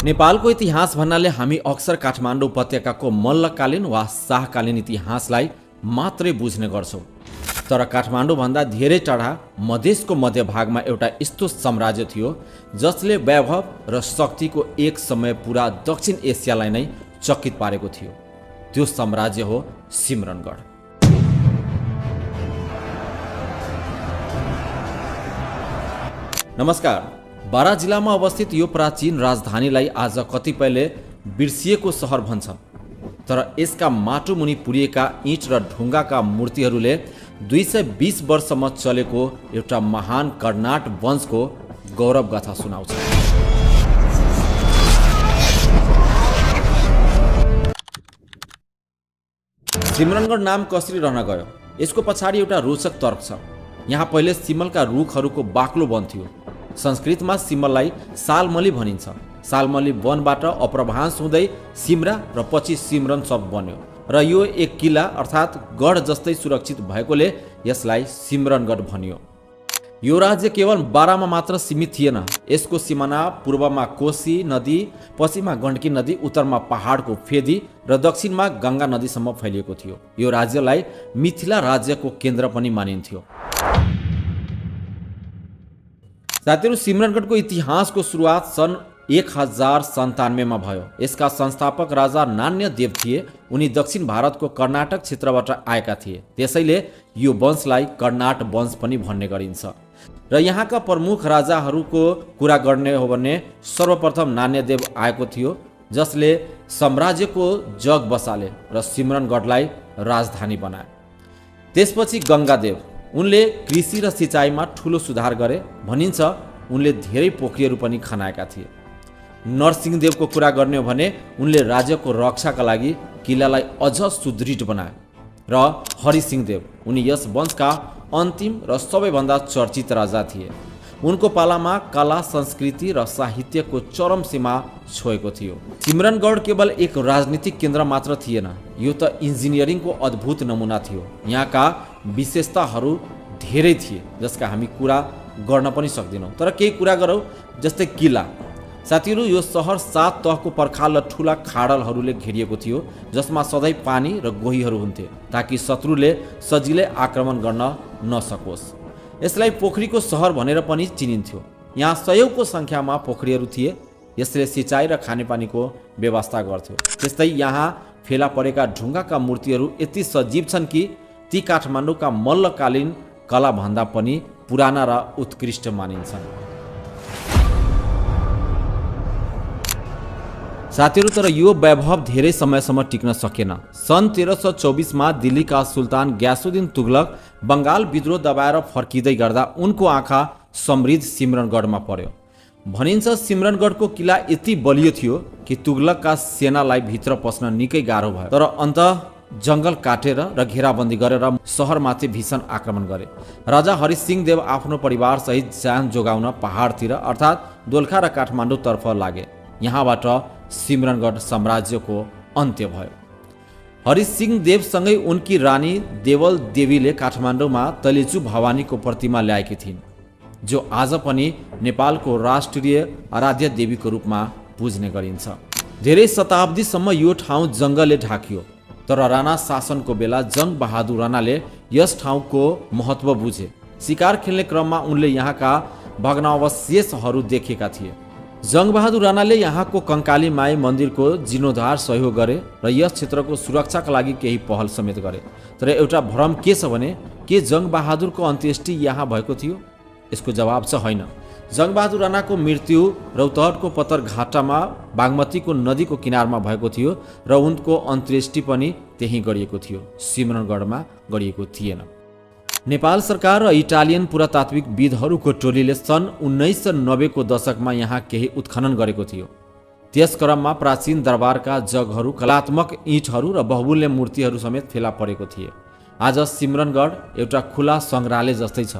नेपालको इतिहास भन्नाले हामी अक्सर काठमाडौँ उपत्यकाको मल्लकालीन वा शाहकालीन इतिहासलाई मात्रै बुझ्ने गर्छौँ। तर काठमाडौँभन्दा धेरै टाढा मधेसको मध्यभागमा एउटा यस्तो साम्राज्य थियो जसले वैभव र शक्तिको एक समय पुरा दक्षिण एसियालाई नै चकित पारेको थियो। त्यो साम्राज्य हो सिमरनगढ। नमस्कार। बारा जिल्लामा अवस्थित यो प्राचीन राजधानीलाई आज कतिपयले बिर्सिएको सहर भन्छ, तर यसका माटो मुनि पुरिएका इँट र ढुङ्गाका मूर्तिहरूले 220 वर्षसम्म चलेको एउटा महान कर्नाट वंशको गौरव गाथा सुनाउँछ। सिमरनगढ नाम कसरी रहन गयो, यसको पछाडि एउटा रोचक तर्क छ। यहाँ पहिले सिमलका रुखहरूको बाक्लो वन थियो। संस्कृतमा सिमललाई सालमली भनिन्छ। सालमली वनबाट अप्रभांश हुँदै सिमरा र पछि सिमरन शब्द बन्यो र यो एक किल्ला अर्थात् गढ जस्तै सुरक्षित भएकोले यसलाई सिमरनगढ भनियो। यो राज्य केवल बारामा मात्र सीमित थिएन। यसको सिमाना पूर्वमा कोशी नदी, पश्चिममा गण्डकी नदी, उत्तरमा पहाडको फेदी र दक्षिणमा गङ्गा नदीसम्म फैलिएको थियो। यो राज्यलाई मिथिला राज्यको केन्द्र पनि मानिन्थ्यो। साथीहरू, सिमरनगढको इतिहासको सुरुवात सन् 1097 मा भयो। यसका संस्थापक राजा नान्यदेव थिए। उनी दक्षिण भारतको कर्नाटक क्षेत्रबाट आएका थिए। त्यसैले यो वंशलाई कर्नाट वंश पनि भन्ने गरिन्छ। र यहाँका प्रमुख राजाहरूको कुरा गर्ने हो भने सर्वप्रथम नान्यदेव आएको थियो, जसले साम्राज्यको जग बसाले र सिमरनगढलाई राजधानी बनाए। त्यसपछि गङ्गादेव, उनले कृषि र सिँचाइमा ठुलो सुधार गरे। भनिन्छ उनले धेरै पोखरीहरू पनि खनाएका थिए। नरसिंहदेवको कुरा गर्ने हो भने उनले राज्यको रक्षाका लागि किल्लालाई अझ सुदृढ बनाए। र हरिसिंहदेव, उनी यस वंशका अन्तिम र सबैभन्दा चर्चित राजा थिए। उनको पालामा कला, संस्कृति र साहित्यको चरम सीमा छोएको थियो। सिमरनगढ केवल एक राजनीतिक केन्द्र मात्र थिएन, यो त इन्जिनियरिङको अद्भुत नमुना थियो। यहाँका विशेषताहरू धेरै थिए जसका हामी कुरा गर्न पनि सक्दैनौँ, तर केही कुरा गरौँ। जस्तै किल्ला। साथीहरू, यो सहर 7 तहको पर्खाल र ठुला खाडलहरूले घेरिएको थियो, जसमा सधैँ पानी र गोहीहरू हुन्थे ताकि शत्रुले सजिलै आक्रमण गर्न नसकोस्। यसलाई पोखरीको सहर भनेर पनि चिनिन्थ्यो। यहाँ सयौंको सङ्ख्यामा पोखरीहरू थिए। यसले सिँचाइ र खानेपानीको व्यवस्था गर्थ्यो। त्यस्तै यहाँ फेला परेका ढुङ्गाका मूर्तिहरू यति सजीव छन् कि ती काठमाडौँका मल्लकालीन कलाभन्दा पनि पुराना र उत्कृष्ट मानिन्छन्। साथीहरू, तर यो वैभव धेरै समयसम्म टिक्न सकेन। सन् 1324 मा दिल्लीका सुल्तान ग्यासुद्दिन तुगलक बङ्गाल विद्रोह दबाएर फर्किँदै गर्दा उनको आँखा समृद्ध सिमरनगढमा पर्यो। भनिन्छ सिमरनगढको किल्ला यति बलियो थियो कि तुगलकका सेनालाई भित्र पस्न निकै गाह्रो भयो। तर अन्त जङ्गल काटेर र घेराबन्दी गरेर सहरमाथि भीषण आक्रमण गरे। राजा हरिसिंहदेव आफ्नो परिवारसहित ज्यान जोगाउन पहाडतिर अर्थात् दोलखा र काठमाडौँतर्फ लागे। यहाँबाट सिमरनगढ साम्राज्यको अन्त्य भयो। हरिसिंहदेवसँगै उनकी रानी देवल देवीले काठमाडौँमा तलेजु भवानीको प्रतिमा ल्याएकी थिइन्, जो आज पनि नेपालको राष्ट्रिय आराध्य देवीको रूपमा पुज्ने गरिन्छ। धेरै शताब्दीसम्म यो ठाउँ जङ्गलले ढाकियो, तर राणा शासनको बेला जङ्ग बहादुर राणाले यस ठाउँको महत्त्व बुझे। शिकार खेल्ने क्रममा उनले यहाँका भग्नावशेषहरू देखेका थिए। जङ्ग बहादुर राणाले यहाँको कङ्काली माई मन्दिरको जीर्णोद्धार सहयोग गरे र यस क्षेत्रको सुरक्षाका लागि केही पहल समेत गरे। तर एउटा भ्रम के छ भने, के जङ्ग बहादुरको अन्त्येष्टि यहाँ भएको थियो? यसको जवाब छ होइन। जङ्ग बहादुर राणाको मृत्यु रौतहटको पत्थरघाटामा बागमतीको नदीको किनारमा भएको थियो र उनको अन्त्येष्टि पनि त्यहीँ गरिएको थियो, सिमरनगढमा गरिएको थिएन। नेपाल सरकार र इटालियन पुरातात्विकविदहरूको टोलीले सन् 1990 को दशकमा यहाँ केही उत्खनन गरेको थियो। त्यस क्रममा प्राचीन दरबारका जगहरू, कलात्मक इँटहरू र बहुमूल्य मूर्तिहरू समेत फेला परेको थिए। आज सिमरनगढ एउटा खुला सङ्ग्रहालय जस्तै छ।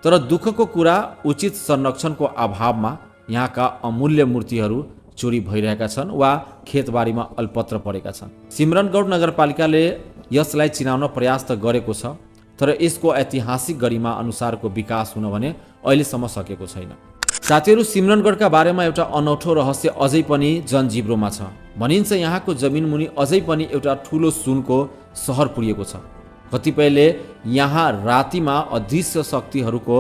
तर दुःखको कुरा, उचित संरक्षणको अभावमा यहाँका अमूल्य मूर्तिहरू चोरी भइरहेका छन् वा खेतबारीमा अल्पत्र परेका छन्। सिमरनगढ नगरपालिकाले यसलाई चिनाउन प्रयास त गरेको छ, तर यसको ऐतिहासिक गरिमा अनुसारको विकास हुन भने अहिलेसम्म सकेको छैन। साथीहरू, सिमरनगढका बारेमा एउटा अनौठो रहस्य अझै पनि जनजिब्रोमा छ। भनिन्छ यहाँको जमिन मुनि अझै पनि एउटा ठुलो सुनको सहर पुरिएको छ। कतिपयले यहाँ रातिमा अदृश्य शक्तिहरूको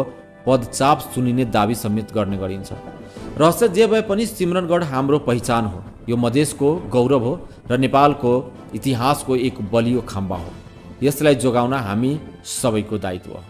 पदचाप सुनिने दाबी समेत गर्ने गरिन्छ। रहस्य जे भए पनि सिमरनगढ हाम्रो पहिचान हो, यो मधेसको गौरव हो र नेपालको इतिहासको एक बलियो खम्बा हो। यसलाई जोगाउन हामी सबैको दायित्व हो।